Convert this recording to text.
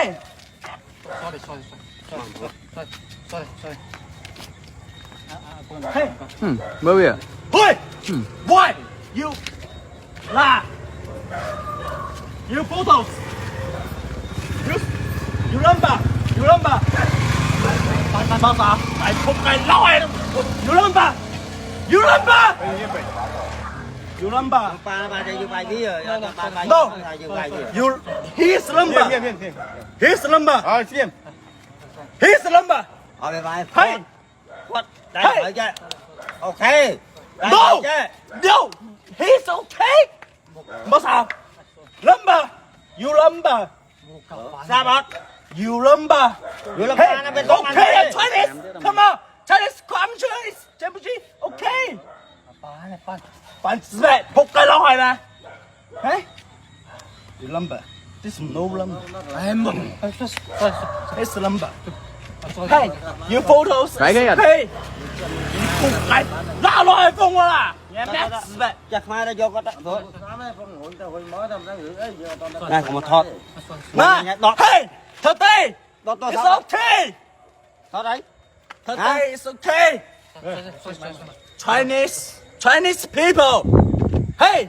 Hey. Sorry. Hey. Bởi vì Oi. Why? You. Là. You photos. You number. You number. Bao giờ? Phải phục cái lão này. You number. You number. You number. Ba cho bài đi rồi. No. Bài gì? You. His number. His number. Xem. His number. Về bài. Hey. What? Hey. Đây chưa? Ok. No. No. He's okay. Bao giờ? Number. You number. Sao bot? You number. Dù là Hey. ba nó bên trong ăn Okay. đi. Chinese. Come on. Chinese. Come Chinese. Championship. Okay. Bạn mẹ phục cái lão này nè. Hey. You number. This is no number. It's number. Hey. You photos. Cái à? Hey. Phục cái lão này phong à. Nghe mẹ mẹ. Chắc mai nó vô có đó thôi. Đây có một thọt. Nè. Hey. Thật đi. Đó It's okay. thọt đấy. Thật đi. It's okay. Chinese people. Hey.